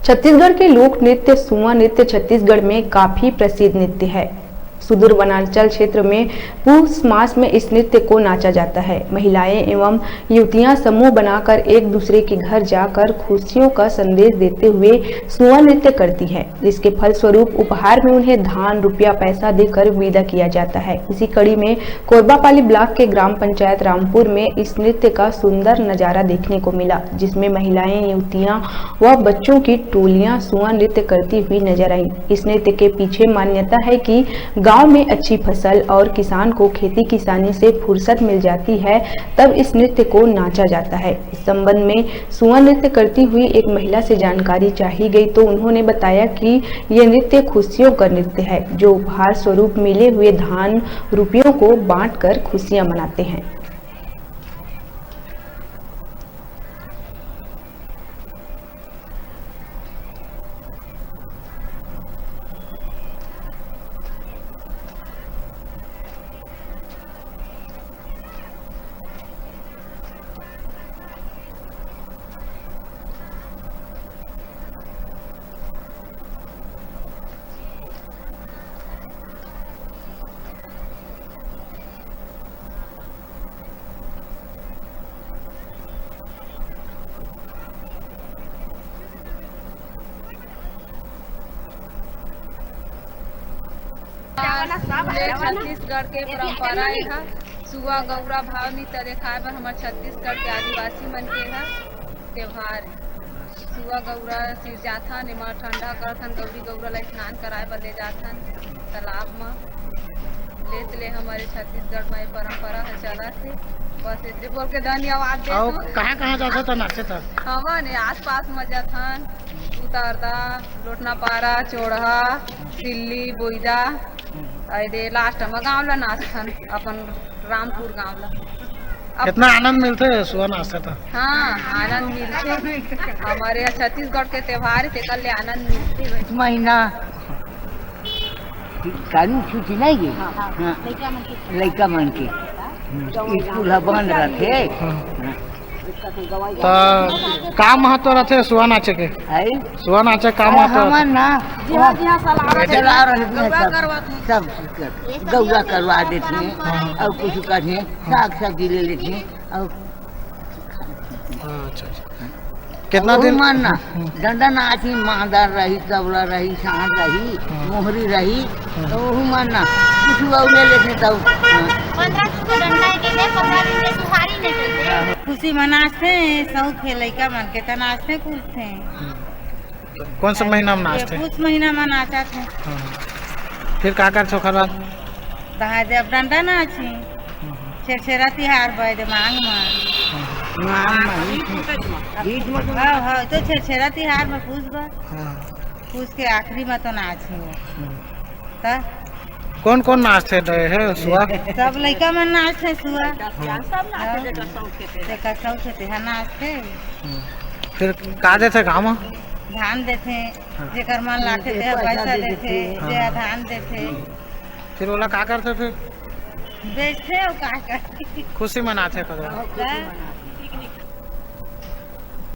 छत्तीसगढ़ के लोक नृत्य सुआ नृत्य छत्तीसगढ़ में काफी प्रसिद्ध नृत्य है। सुदूर वनांचल क्षेत्र में पुष मास में इस नृत्य को नाचा जाता है। महिलाएं एवं युवतियां समूह बनाकर एक दूसरे के घर जाकर खुशियों का संदेश देते हुए सुआ नृत्य करती है। इसके फलस्वरूप उपहार में उन्हें धान रुपया पैसा देकर विदा किया जाता है। इसी कड़ी में कोरबापाली ब्लॉक के ग्राम पंचायत रामपुर में इस नृत्य का सुंदर नजारा देखने को मिला, जिसमें महिलाएं, युवतियां व बच्चों की टोलियां सुआ नृत्य करती हुई नजर आई। इस नृत्य के पीछे मान्यता है कि गांव में अच्छी फसल और किसान को खेती किसानी से फुर्सत मिल जाती है, तब इस नृत्य को नाचा जाता है। इस संबंध में सुआ नृत्य करती हुई एक महिला से जानकारी चाही गई तो उन्होंने बताया कि यह नृत्य खुशियों का नृत्य है, जो उपहार स्वरूप मिले हुए धान रुपयों को बांटकर खुशियां मनाते हैं। छत्तीसगढ़ के परंपरा है सुआ गौरा भाव नृत्य देखाए बर हमारे छत्तीसगढ़ के आदिवासी मन के त्योहार है। सुआ गौरा सिर जाथन, एमा ठंडा करथन, गौरी गौरा ला स्नान कराए बर ले जाथन तालाब में। ले हमारे छत्तीसगढ़ में परंपरा है चला थे। बस इतने बोल के धन्यवाद दे। कहाँ जाता था नाचे था? हमन आस पास में जाथन, उतारदा, लोटना पारा, चोड़ा, दिल्ली, बोईदा, अरे लास्ट में गाँव ला नाचथन अपन रामपुर गाँव ला। कितना आनंद मिलते है सुआ नाचता था? हाँ, आनंद मिलते। हमारे छत्तीसगढ़ के त्योहार से कल आनंद मिलते। इस महीना कानून छुट्टी नहीं गई, लड़का मन के स्कूल बंद रहते। तो का महत्व रहते सुआ नाचे के? सुआ नाचे का महत्व? हमन ना चला रहे सब गौरा करवा देते और कुछ करते, साग सब्जी ले लेते और कितना दिन मानना डंडा नाची, मांदर रही, तबला रही, सांड रही, मोहरी रही, तो वो मानना कुछ ले लेते तब 15 दिन सुहारी नहीं खुशी मनाते शौक है लड़का मन के तो नाचते कूदते। कौन सा महीना में नाचते? कुछ महीना में नाचा थे। फिर का कर छोकर दहा दे अब डंडा नाची, छेरछेरा तिहार बे दे मांग हाँ तो छेरछेरा तिहार में पूछ के आखिरी में तो नाची। कौन कौन नाचते है सुआ? सब लड़का मन नाचते सुआ, नाचते। फिर का देते गाँव में? धान देते, जेकर मन लाते पैसा देते, धान देते। फिर ओला का करते? फिर बेचते और का करते, खुशी मनाते।